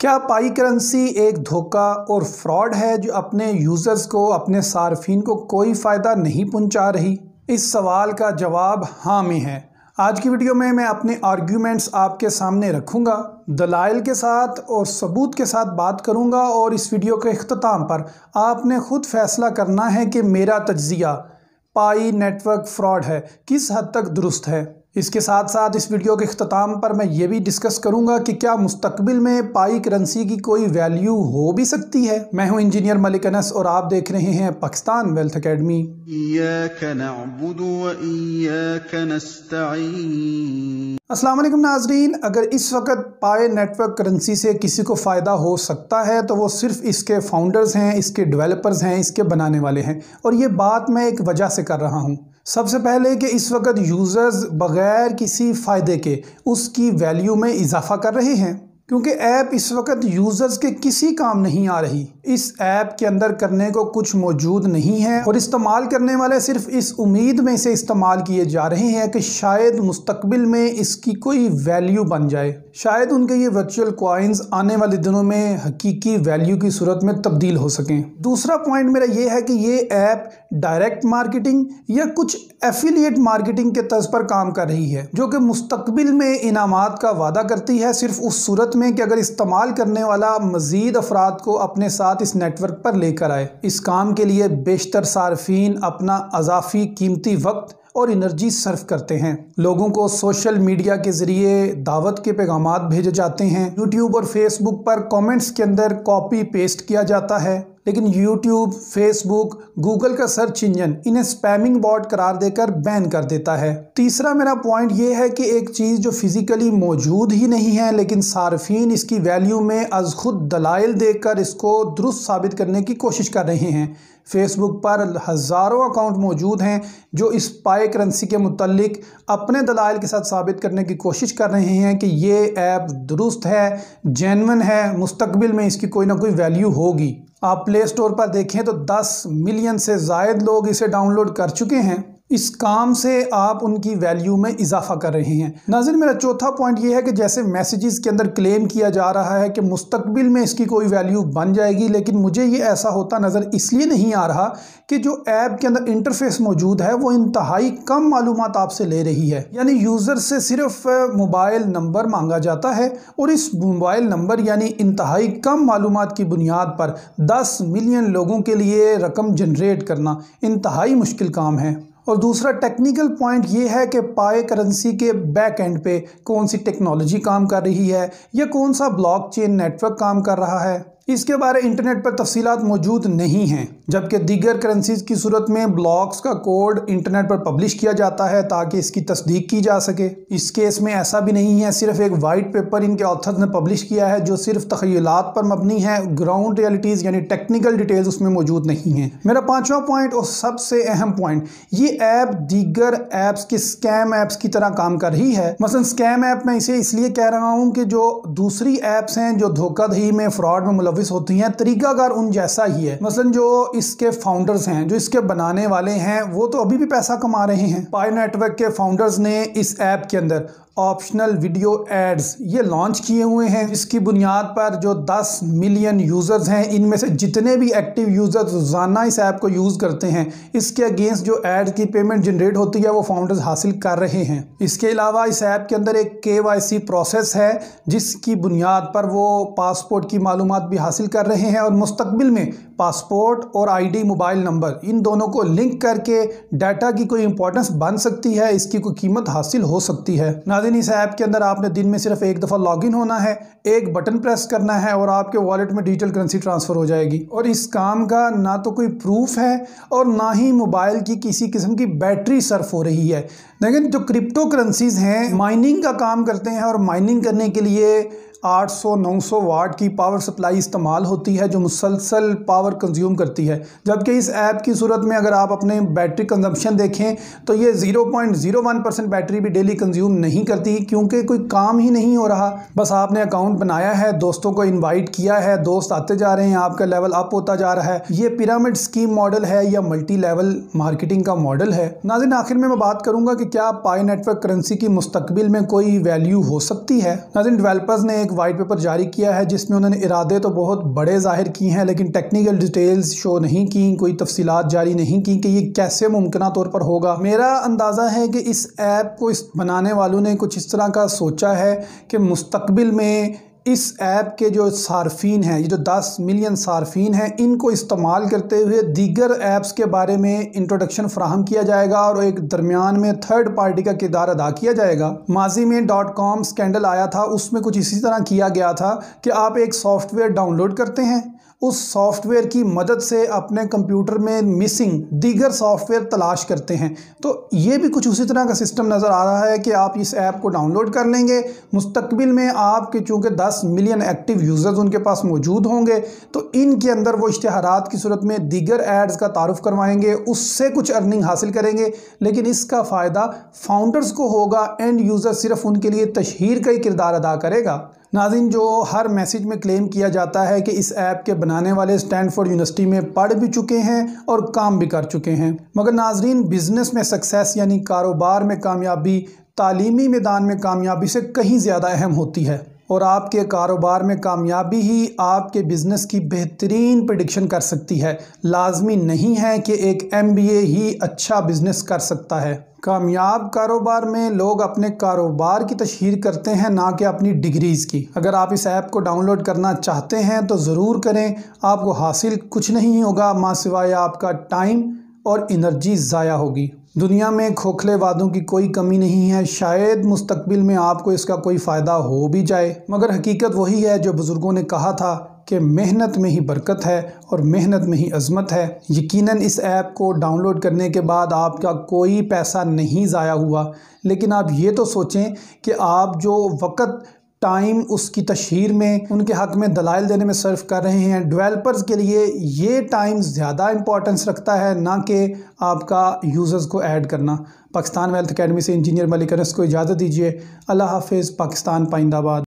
क्या पाई करेंसी एक धोखा और फ्रॉड है जो अपने यूज़र्स को, अपने सार्फिन को कोई फ़ायदा नहीं पहुंचा रही? इस सवाल का जवाब हाँ में है। आज की वीडियो में मैं अपने आर्ग्यूमेंट्स आपके सामने रखूंगा, दलाइल के साथ और सबूत के साथ बात करूंगा और इस वीडियो के इख्तिताम पर आपने खुद फैसला करना है कि मेरा तज्ज़िया पाई नेटवर्क फ्रॉड है किस हद तक दुरुस्त है। इसके साथ साथ इस वीडियो के इख्तिताम पर मैं ये भी डिस्कस करूंगा कि क्या मुस्तकबिल में पाई करेंसी की कोई वैल्यू हो भी सकती है। मैं हूं इंजीनियर मलिक अनस और आप देख रहे हैं पाकिस्तान वेल्थ अकेडमी। अस्सलाम वालेकुम नाजरीन, अगर इस वक्त पाई नेटवर्क करेंसी से किसी को फ़ायदा हो सकता है तो वो सिर्फ इसके फाउंडर्स हैं, इसके डेवलपर्स हैं, इसके बनाने वाले हैं। और ये बात मैं एक वजह से कर रहा हूँ। सबसे पहले कि इस वक्त यूज़र्स बग़ैर किसी फ़ायदे के उसकी वैल्यू में इजाफ़ा कर रहे हैं, क्योंकि ऐप इस वक्त यूज़र्स के किसी काम नहीं आ रही। इस ऐप के अंदर करने को कुछ मौजूद नहीं है और इस्तेमाल करने वाले सिर्फ इस उम्मीद में इसे इस्तेमाल किए जा रहे हैं कि शायद मुस्तकबिल में इसकी कोई वैल्यू बन जाए, शायद उनके ये वर्चुअल कॉइन्स आने वाले दिनों में हकीकी वैल्यू की सूरत में तब्दील हो सकें। दूसरा पॉइंट मेरा ये है कि ये ऐप डायरेक्ट मार्केटिंग या कुछ एफिलिएट मार्केटिंग के तर्ज पर काम कर रही है, जो कि मुस्तकबिल में इनामात का वादा करती है, सिर्फ उस सूरत में कि अगर इस्तेमाल करने वाला मजीद अफराद को अपने साथ इस नेटवर्क पर लेकर आए। इस काम के लिए बेशतर सार्फिन अपना अज़ाफ़ी कीमती वक्त और एनर्जी सर्व करते हैं। लोगों को सोशल मीडिया के ज़रिए दावत के पैगामात भेजे जाते हैं। यूट्यूब और फेसबुक पर कमेंट्स के अंदर कॉपी पेस्ट किया जाता है, लेकिन यूट्यूब, फेसबुक, गूगल का सर्च इंजन इन्हें स्पैमिंग बॉट करार देकर बैन कर देता है। तीसरा मेरा पॉइंट ये है कि एक चीज़ जो फिज़िकली मौजूद ही नहीं है लेकिन सार्फिन इसकी वैल्यू में अज खुद दलाइल देकर इसको दुरुस्त साबित करने की कोशिश कर रहे हैं। फेसबुक पर हज़ारों अकाउंट मौजूद हैं जो इस पाई करेंसी के मुतल्लिक अपने दलाइल के साथ साबित करने की कोशिश कर रहे हैं कि ये ऐप दुरुस्त है, जेन्युइन है, मुस्तकबिल में इसकी कोई ना कोई वैल्यू होगी। आप प्ले स्टोर पर देखें तो 10 मिलियन से ज़ायद लोग इसे डाउनलोड कर चुके हैं। इस काम से आप उनकी वैल्यू में इजाफा कर रहे हैं। नाज़रीन, मेरा चौथा पॉइंट ये है कि जैसे मैसेजेस के अंदर क्लेम किया जा रहा है कि मुस्तकबिल में इसकी कोई वैल्यू बन जाएगी, लेकिन मुझे ये ऐसा होता नज़र इसलिए नहीं आ रहा कि जो ऐप के अंदर इंटरफेस मौजूद है वो इंतहाई कम मालूमात आपसे ले रही है। यानी यूज़र से सिर्फ मोबाइल नंबर मांगा जाता है और इस मोबाइल नंबर यानी इंतहाई कम मालूमात की बुनियाद पर 10 मिलियन लोगों के लिए रकम जनरेट करना इंतहाई मुश्किल काम है। और दूसरा टेक्निकल पॉइंट ये है कि पाई करेंसी के बैक एंड पे कौन सी टेक्नोलॉजी काम कर रही है या कौन सा ब्लॉकचेन नेटवर्क काम कर रहा है, इसके बारे इंटरनेट पर तफसीलात मौजूद नहीं हैं। जबकि दीगर करेंसीज की सूरत में ब्लॉक्स का कोड इंटरनेट पर पब्लिश किया जाता है ताकि इसकी तस्दीक की जा सके। इस केस में ऐसा भी नहीं है, सिर्फ एक वाइट पेपर इनके ऑथर्स ने पब्लिश किया है जो सिर्फ तख़य्युलात पर मबनी है, ग्राउंड रियलिटीज़ यानी टेक्निकल डिटेल्स उसमें मौजूद नहीं है। मेरा पाँचवा पॉइंट और सबसे अहम पॉइंट, ये ऐप दीगर ऐप्स के स्कैम ऐप्स की तरह काम कर रही है। मसलन स्कैम ऐप मैं इसे इसलिए कह रहा हूँ कि जो दूसरी ऐप्स हैं जो धोखाधड़ी में, फ्रॉड में मुलविस होती हैं, तरीकाकार उन जैसा ही है। मसलन जो इसके फाउंडर्स हैं, जो इसके बनाने वाले हैं, वो तो अभी भी पैसा कमा रहे हैं। पाई नेटवर्क के फाउंडर्स ने इस ऐप के अंदर ऑप्शनल वीडियो एड्स ये लॉन्च किए हुए हैं, जिसकी बुनियाद पर जो 10 मिलियन यूज़र्स हैं, इनमें से जितने भी एक्टिव यूज़र्स रोज़ाना इस ऐप को यूज़ करते हैं, इसके अगेंस्ट जो एड की पेमेंट जनरेट होती है वो फाउंडर्स हासिल कर रहे हैं। इसके अलावा इस ऐप के अंदर एक KYC प्रोसेस है जिसकी बुनियाद पर वो पासपोर्ट की मालूमात भी हासिल कर रहे हैं और मुस्तकबिल में पासपोर्ट और ID मोबाइल नंबर इन दोनों को लिंक करके डाटा की कोई इंपॉर्टेंस बन सकती है, इसकी कोई कीमत हासिल हो सकती है। इस ऐप के अंदर आपने दिन में सिर्फ एक दफ़ा लॉगिन होना है, एक बटन प्रेस करना है और आपके वॉलेट में डिजिटल करेंसी ट्रांसफ़र हो जाएगी। और इस काम का ना तो कोई प्रूफ है और ना ही मोबाइल की किसी किस्म की बैटरी सर्फ हो रही है। लेकिन जो क्रिप्टो करेंसीज़ हैं माइनिंग का काम करते हैं और माइनिंग करने के लिए 800-900 वाट की पावर सप्लाई इस्तेमाल होती है जो मुसलसल पावर कंज्यूम करती है। जबकि इस ऐप की सूरत में अगर आप अपने बैटरी कंजम्पशन देखें तो ये 0.01% बैटरी भी डेली कंज्यूम नहीं करती, क्योंकि कोई काम ही नहीं हो रहा। बस आपने अकाउंट बनाया है, दोस्तों को इन्वाइट किया है, दोस्त आते जा रहे हैं, आपका लेवल अप होता जा रहा है। ये पिरामिड स्कीम मॉडल है या मल्टी लेवल मार्केटिंग का मॉडल है। नाज़रीन, आखिर में मैं बात करूंगा कि क्या पाई नेटवर्क करेंसी की मुस्तकबिल में कोई वैल्यू हो सकती है। नाज़रीन, डेवलपर्स ने एक वाइट पेपर जारी किया है जिसमें उन्होंने इरादे तो बहुत बड़े ज़ाहिर किए हैं, लेकिन टेक्निकल डिटेल्स शो नहीं की, कोई तफसीलात जारी नहीं की कि ये कैसे मुमकिन तौर पर होगा। मेरा अंदाज़ा है कि इस ऐप को इस बनाने वालों ने कुछ इस तरह का सोचा है कि मुस्तकबिल में इस ऐप के जो सार्फिन हैं, ये जो 10 मिलियन सार्फिन हैं, इनको इस्तेमाल करते हुए दीगर ऐप्स के बारे में इंट्रोडक्शन फ्राहम किया जाएगा और एक दरमियान में थर्ड पार्टी का किरदार अदा किया जाएगा। माजी में .com स्कैंडल आया था, उसमें कुछ इसी तरह किया गया था कि आप एक सॉफ्टवेयर डाउनलोड करते हैं, उस सॉफ्टवेयर की मदद से अपने कंप्यूटर में मिसिंग दीगर सॉफ्टवेयर तलाश करते हैं। तो ये भी कुछ उसी तरह का सिस्टम नज़र आ रहा है कि आप इस ऐप को डाउनलोड कर लेंगे, मुस्तकबिल में आपके चूँकि 10 मिलियन एक्टिव यूज़र्स उनके पास मौजूद होंगे, तो इनके अंदर वो इश्तिहारात की सूरत में दीगर एड्स का तारुफ करवाएंगे, उससे कुछ अर्निंग हासिल करेंगे। लेकिन इसका फ़ायदा फाउंडर्स को होगा, एंड यूज़र सिर्फ उनके लिए तशहीर का ही किरदार अदा करेगा। नाज़रीन, जो हर मैसेज में क्लेम किया जाता है कि इस ऐप के बनाने वाले स्टैनफोर्ड यूनिवर्सिटी में पढ़ भी चुके हैं और काम भी कर चुके हैं, मगर नाज़रीन, बिज़नेस में सक्सेस यानी कारोबार में कामयाबी तालीमी मैदान में कामयाबी से कहीं ज़्यादा अहम होती है, और आपके कारोबार में कामयाबी ही आपके बिज़नेस की बेहतरीन प्रेडिक्शन कर सकती है। लाजमी नहीं है कि एक MBA ही अच्छा बिज़नेस कर सकता है। कामयाब कारोबार में लोग अपने कारोबार की तशहीर करते हैं, ना कि अपनी डिग्रीज़ की। अगर आप इस ऐप को डाउनलोड करना चाहते हैं तो ज़रूर करें, आपको हासिल कुछ नहीं होगा माँ सिवाय आपका टाइम और एनर्जी ज़ाया होगी। दुनिया में खोखले वादों की कोई कमी नहीं है, शायद मुस्तकबिल में आपको इसका कोई फ़ायदा हो भी जाए, मगर हकीकत वही है जो बुज़ुर्गों ने कहा था कि मेहनत में ही बरकत है और मेहनत में ही अज़मत है। यकीनन इस ऐप को डाउनलोड करने के बाद आपका कोई पैसा नहीं ज़ाया हुआ, लेकिन आप ये तो सोचें कि आप जो वक़्त टाइम उसकी तशहीर में, उनके हक़ में दलाइल देने में सर्व कर रहे हैं, डेवलपर्स के लिए ये टाइम ज़्यादा इंपॉर्टेंस रखता है, ना कि आपका यूज़र्स को ऐड करना। पाकिस्तान वेल्थ अकेडमी से इंजीनियर मलिक अनस को इजाज़त दीजिए। अल्लाह हाफ़िज़। पाकिस्तान पाइंदाबाद।